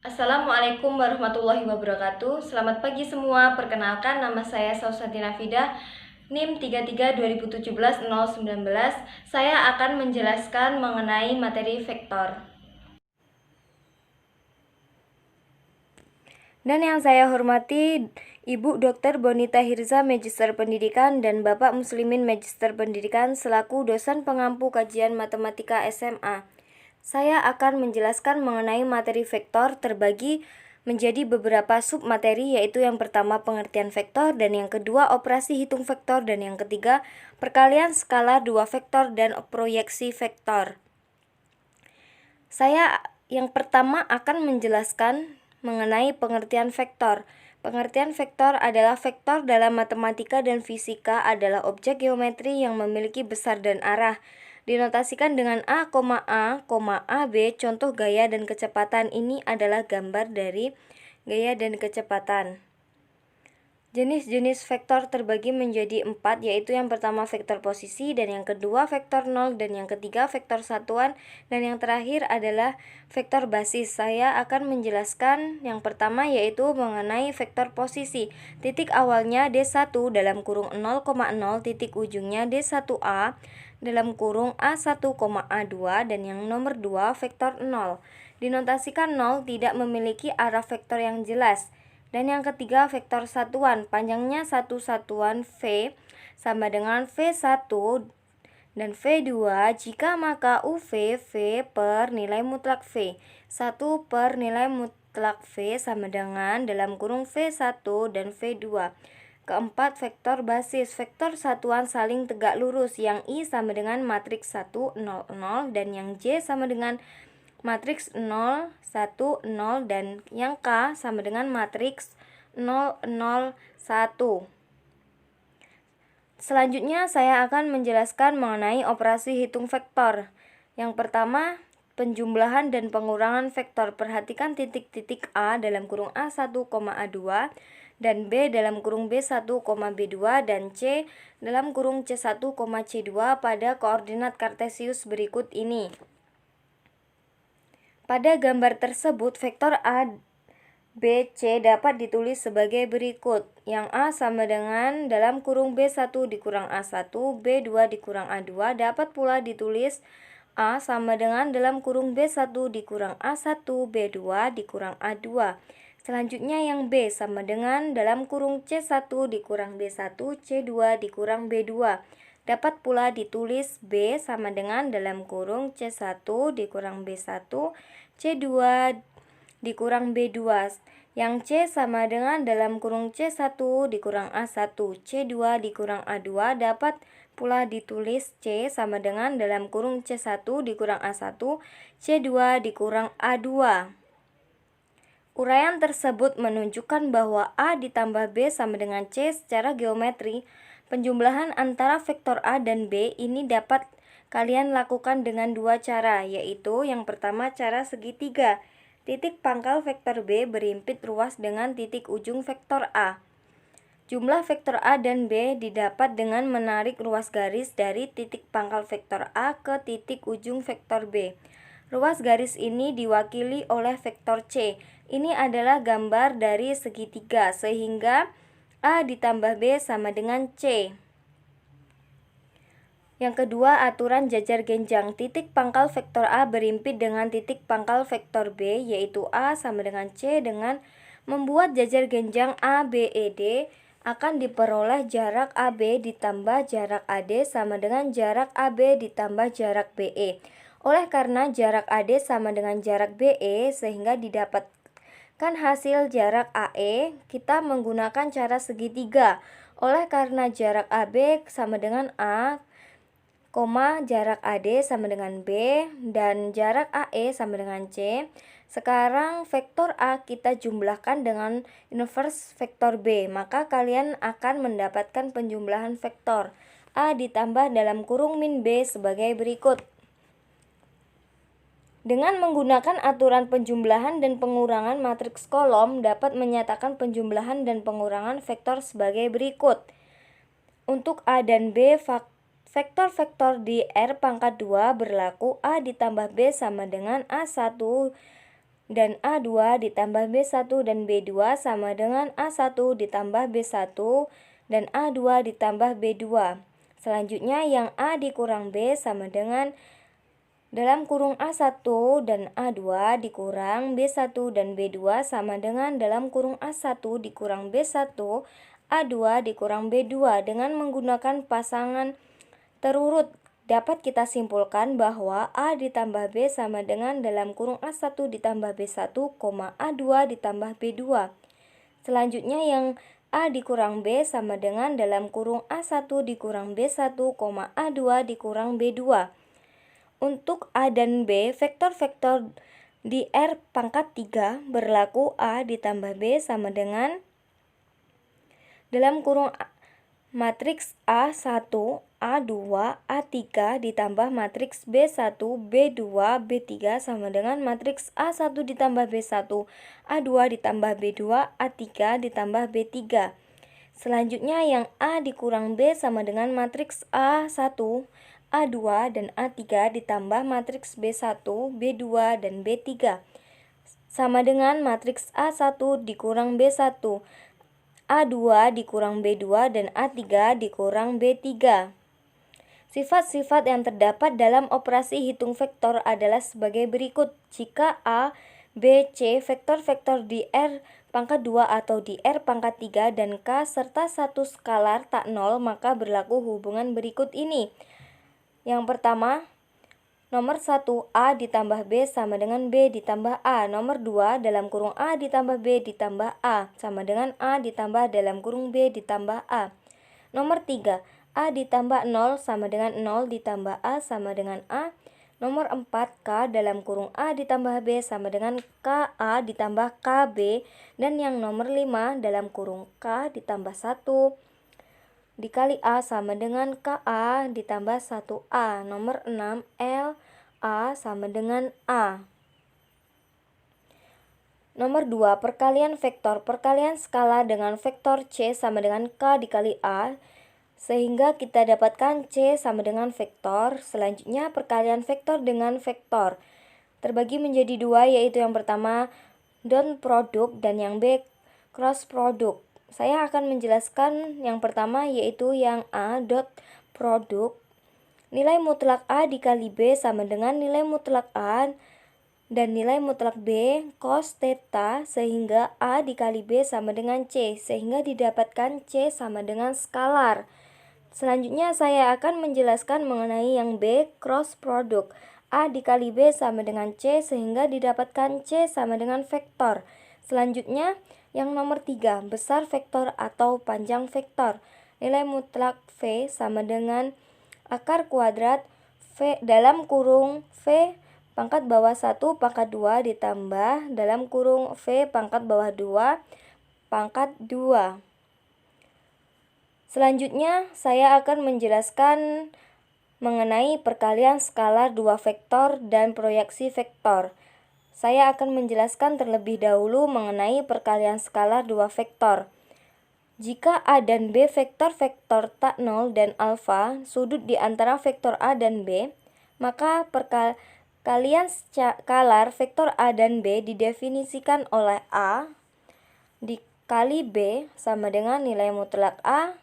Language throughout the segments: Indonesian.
Assalamualaikum warahmatullahi wabarakatuh. Selamat pagi semua. Perkenalkan, nama saya Sausantina Fidah, NIM 33 2017 019. Saya akan menjelaskan mengenai materi vektor. Dan yang saya hormati Ibu Dr. Bonita Hirza, Magister Pendidikan, dan Bapak Muslimin, Magister Pendidikan, selaku dosen pengampu kajian matematika SMA. Saya akan menjelaskan mengenai materi vektor terbagi menjadi beberapa submateri, yaitu yang pertama pengertian vektor, dan yang kedua operasi hitung vektor, dan yang ketiga perkalian skala dua vektor dan proyeksi vektor. Saya yang pertama akan menjelaskan mengenai pengertian vektor. Pengertian vektor adalah vektor dalam matematika dan fisika adalah objek geometri yang memiliki besar dan arah. Dinotasikan dengan A, AB. Contoh gaya dan kecepatan ini adalah gambar dari gaya dan kecepatan. Jenis-jenis vektor terbagi menjadi 4, yaitu yang pertama vektor posisi, dan yang kedua vektor 0, dan yang ketiga vektor satuan, dan yang terakhir adalah vektor basis. Saya akan menjelaskan yang pertama, yaitu mengenai vektor posisi. Titik awalnya D1 dalam kurung 0,0, titik ujungnya D1A dalam kurung A1,A2, dan yang nomor 2 vektor 0. Dinotasikan 0 tidak memiliki arah vektor yang jelas. Dan yang ketiga vektor satuan, panjangnya satu satuan V sama dengan V1 dan V2 jika maka UV V per nilai mutlak V. 1 per nilai mutlak V sama dengan dalam kurung V1 dan V2. Keempat, vektor basis. Vektor satuan saling tegak lurus, yang I sama dengan matriks 1, 0, 0, dan yang J sama dengan matriks 0, 1, 0, dan yang K sama dengan matriks 0, 0, 1. Selanjutnya saya akan menjelaskan mengenai operasi hitung vektor. Yang pertama, penjumlahan dan pengurangan vektor. Perhatikan titik-titik A dalam kurung A1, A2 dan B dalam kurung B1, B2 dan C dalam kurung C1, C2 pada koordinat kartesius berikut ini. Pada gambar tersebut, vektor A, B, C dapat ditulis sebagai berikut. Yang A sama dengan dalam kurung B1 dikurang A1, B2 dikurang A2, dapat pula ditulis A sama dengan dalam kurung B1 dikurang A1, B2 dikurang A2. Selanjutnya yang B sama dengan dalam kurung C1 dikurang B1, C2 dikurang B2. Dapat pula ditulis B sama dengan dalam kurung C1 dikurang B1, C2 dikurang B2. Yang C sama dengan dalam kurung C1 dikurang A1, C2 dikurang A2. Dapat pula ditulis C sama dengan dalam kurung C1 dikurang A1, C2 dikurang A2. Uraian tersebut menunjukkan bahwa A ditambah B sama dengan C secara geometri. Penjumlahan antara vektor A dan B ini dapat kalian lakukan dengan dua cara, yaitu yang pertama cara segitiga. Titik pangkal vektor B berhimpit ruas dengan titik ujung vektor A. Jumlah vektor A dan B didapat dengan menarik ruas garis dari titik pangkal vektor A ke titik ujung vektor B. Ruas garis ini diwakili oleh vektor C. Ini adalah gambar dari segitiga, sehingga A ditambah B sama dengan C. Yang kedua, aturan jajar genjang. Titik pangkal vektor A berhimpit dengan titik pangkal vektor B, yaitu A sama dengan C. Dengan membuat jajar genjang ABED, akan diperoleh jarak AB ditambah jarak AD sama dengan jarak AB ditambah jarak BE. Oleh karena jarak AD sama dengan jarak BE, sehingga didapatkan hasil jarak AE, kita menggunakan cara segitiga. Oleh karena jarak AB sama dengan A, jarak AD sama dengan B, dan jarak AE sama dengan C. Sekarang vektor A kita jumlahkan dengan inverse vektor B, maka kalian akan mendapatkan penjumlahan vektor A ditambah dalam kurung min B sebagai berikut. Dengan menggunakan aturan penjumlahan dan pengurangan matriks kolom, dapat menyatakan penjumlahan dan pengurangan vektor sebagai berikut. Untuk A dan B, vektor-vektor di R pangkat 2 berlaku A ditambah B sama dengan A1 dan A2 ditambah B1 dan B2 sama dengan A1 ditambah B1 dan A2 ditambah B2. Selanjutnya yang A dikurang B sama dengan dalam kurung A1 dan A2 dikurang B1 dan B2 sama dengan dalam kurung A1 dikurang B1, A2 dikurang B2. Dengan menggunakan pasangan terurut, dapat kita simpulkan bahwa A ditambah B sama dengan dalam kurung A1 ditambah B1, A2 ditambah B2. Selanjutnya yang A dikurang B sama dengan dalam kurung A1 dikurang B1, A2 dikurang B2. Untuk A dan B, vektor-vektor di R pangkat 3 berlaku A ditambah B sama dengan dalam kurung matriks A1, A2, A3 ditambah matriks B1, B2, B3 sama dengan matriks A1 ditambah B1, A2 ditambah B2, A3 ditambah B3. Selanjutnya yang A dikurang B sama dengan matriks A1, A2 dan A3 ditambah matriks B1, B2 dan B3 sama dengan matriks A1 dikurang B1, A2 dikurang B2 dan A3 dikurang B3. Sifat-sifat yang terdapat dalam operasi hitung vektor adalah sebagai berikut. Jika A, B, C vektor-vektor di R pangkat 2 atau di R pangkat 3 dan K serta satu skalar tak nol, maka berlaku hubungan berikut ini. Yang pertama, nomor 1, A ditambah B sama dengan B ditambah A. Nomor 2, dalam kurung A ditambah B ditambah A sama dengan A ditambah dalam kurung B ditambah A. Nomor 3, A ditambah 0 sama dengan 0 ditambah A sama dengan A. Nomor 4, K dalam kurung A ditambah B sama dengan KA ditambah KB. Dan yang nomor 5, dalam kurung K ditambah 1 dikali A sama dengan KA ditambah 1A. Nomor 6, L A sama dengan A. Nomor 2, perkalian vektor. Perkalian skala dengan vektor C sama dengan K dikali A, sehingga kita dapatkan C sama dengan vektor. Selanjutnya perkalian vektor dengan vektor terbagi menjadi dua, yaitu yang pertama dot produk dan yang B cross produk. Saya akan menjelaskan yang pertama, yaitu yang A dot produk. Nilai mutlak A dikali B sama dengan nilai mutlak A dan nilai mutlak B cos theta, sehingga A dikali B sama dengan C, sehingga didapatkan C sama dengan skalar. Selanjutnya saya akan menjelaskan mengenai yang B cross produk. A dikali B sama dengan C, sehingga didapatkan C sama dengan vektor. Selanjutnya yang nomor 3, besar vektor atau panjang vektor. Nilai mutlak V sama dengan akar kuadrat V dalam kurung V pangkat bawah 1 pangkat 2 ditambah dalam kurung V pangkat bawah 2 pangkat 2. Selanjutnya saya akan menjelaskan mengenai perkalian skalar dua vektor dan proyeksi vektor. Saya akan menjelaskan terlebih dahulu mengenai perkalian skalar dua vektor. Jika A dan B vektor-vektor tak nol dan alfa sudut di antara vektor A dan B, maka perkalian skalar vektor A dan B didefinisikan oleh A dikali B sama dengan nilai mutlak A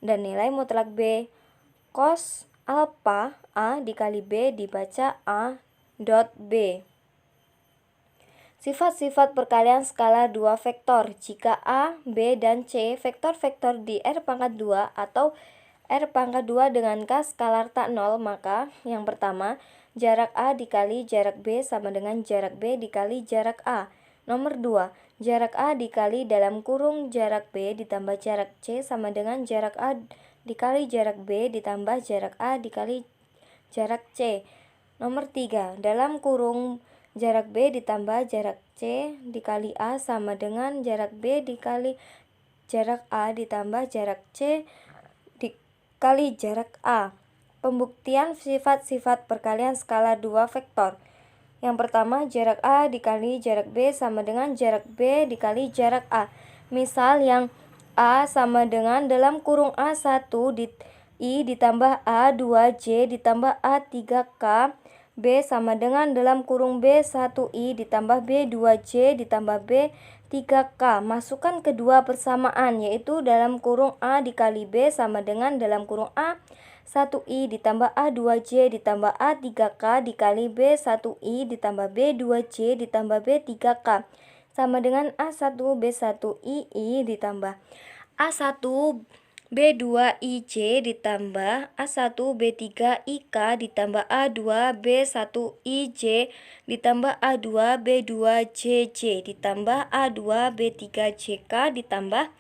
dan nilai mutlak B cos alpha A dikali B dibaca A dot B. Sifat-sifat perkalian skalar dua vektor. Jika A, B, dan C vektor-vektor di R pangkat 2 atau R pangkat 2 dengan K skalar tak nol, maka yang pertama, jarak A dikali jarak B sama dengan jarak B dikali jarak A. Nomor 2, jarak A dikali dalam kurung jarak B ditambah jarak C sama dengan jarak A dikali jarak B ditambah jarak A dikali jarak C. Nomor 3, dalam kurung jarak B ditambah jarak C dikali A sama dengan jarak B dikali jarak A ditambah jarak C dikali jarak A. Pembuktian sifat-sifat perkalian skala dua vektor. Yang pertama, jarak A dikali jarak B sama dengan jarak B dikali jarak A. Misal yang A sama dengan dalam kurung A1 I ditambah A2J ditambah A3K B sama dengan dalam kurung B1I ditambah B2C ditambah B3K. Masukkan kedua persamaan, yaitu dalam kurung A dikali B sama dengan dalam kurung A1I ditambah A2C ditambah A3K dikali B1I ditambah B2C ditambah B3K sama dengan A1B1II ditambah A1 B2IC ditambah A1B3IK ditambah A2B1IJ ditambah A2B2JJ ditambah A2B3JK ditambah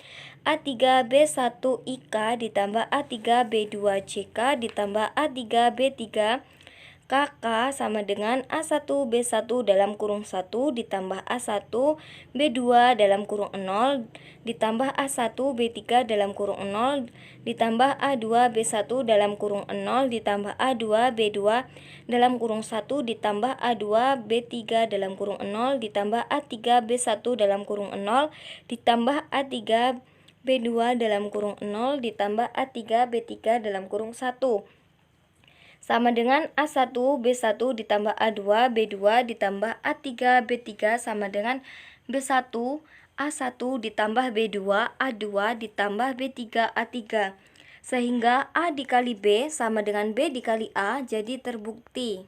A3B1IK ditambah A3B2JK ditambah A3B3KK sama dengan A1B1 dalam kurung 1 ditambah A1B2 dalam kurung 0 ditambah A1B3 dalam kurung 0 ditambah A2B1 dalam kurung 0 ditambah A2B2 dalam kurung 1 ditambah A2B3 dalam kurung 0 ditambah A3B1 dalam kurung 0 ditambah A3B2 dalam kurung 0 ditambah A3B3 dalam kurung 1 sama dengan A1B1 ditambah A2B2 ditambah A3B3 sama dengan B1 A1 ditambah B2 A2 ditambah B3 A3 sehingga A dikali B sama dengan B dikali A jadi terbukti.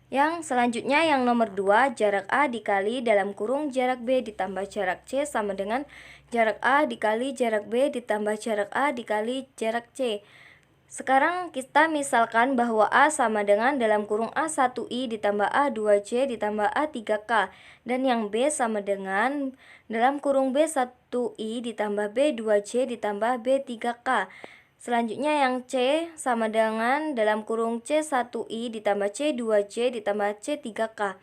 Yang selanjutnya yang nomor 2, jarak A dikali dalam kurung jarak B ditambah jarak C sama dengan jarak A dikali jarak B ditambah jarak A dikali jarak C. Sekarang kita misalkan bahwa A sama dengan dalam kurung A1I ditambah A2C ditambah A3K dan yang B sama dengan dalam kurung B1I ditambah B2C ditambah B3K. Selanjutnya yang C sama dengan dalam kurung C1I ditambah C2C ditambah C3K.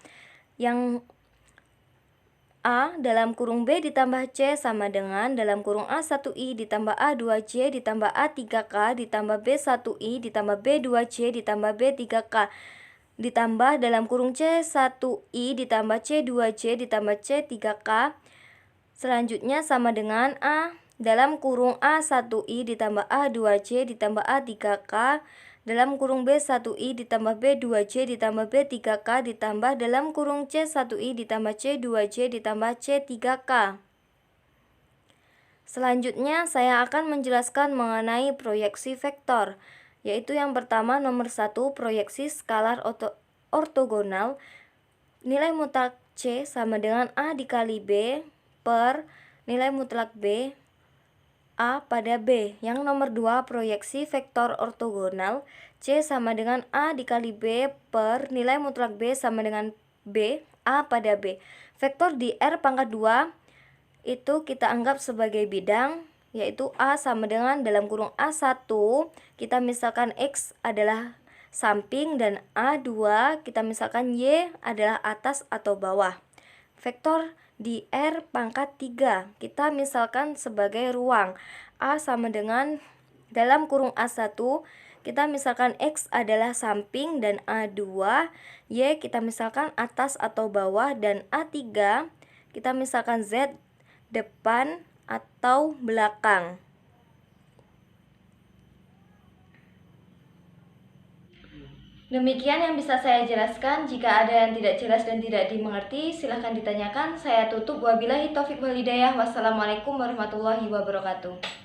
Yang A dalam kurung B ditambah C sama dengan dalam kurung A1I ditambah A2C ditambah A3K ditambah B1I ditambah B2C ditambah B3K ditambah dalam kurung C1I ditambah C2C ditambah C3K. Selanjutnya sama dengan A dalam kurung A1I ditambah A2C ditambah A3K dalam kurung B1I ditambah B2C ditambah B3K ditambah dalam kurung C1I ditambah C2C ditambah C3K. Selanjutnya saya akan menjelaskan mengenai proyeksi vektor, yaitu yang pertama nomor 1 proyeksi skalar ortogonal. Nilai mutlak C sama dengan A dikali B per nilai mutlak B A pada B. Yang nomor 2 proyeksi vektor ortogonal. C sama dengan A dikali B per nilai mutlak B sama dengan B A pada B. Vektor di R pangkat 2 itu kita anggap sebagai bidang, yaitu A sama dengan dalam kurung A1 kita misalkan X adalah samping dan A2 kita misalkan Y adalah atas atau bawah. Vektor di R pangkat 3 kita misalkan sebagai ruang. A sama dengan dalam kurung A1 kita misalkan X adalah samping dan A2 Y kita misalkan atas atau bawah dan A3 kita misalkan Z depan atau belakang. Demikian yang bisa saya jelaskan. Jika ada yang tidak jelas dan tidak dimengerti, silahkan ditanyakan. Saya tutup. Wabillahi taufik wal hidayah. Wassalamualaikum warahmatullahi wabarakatuh.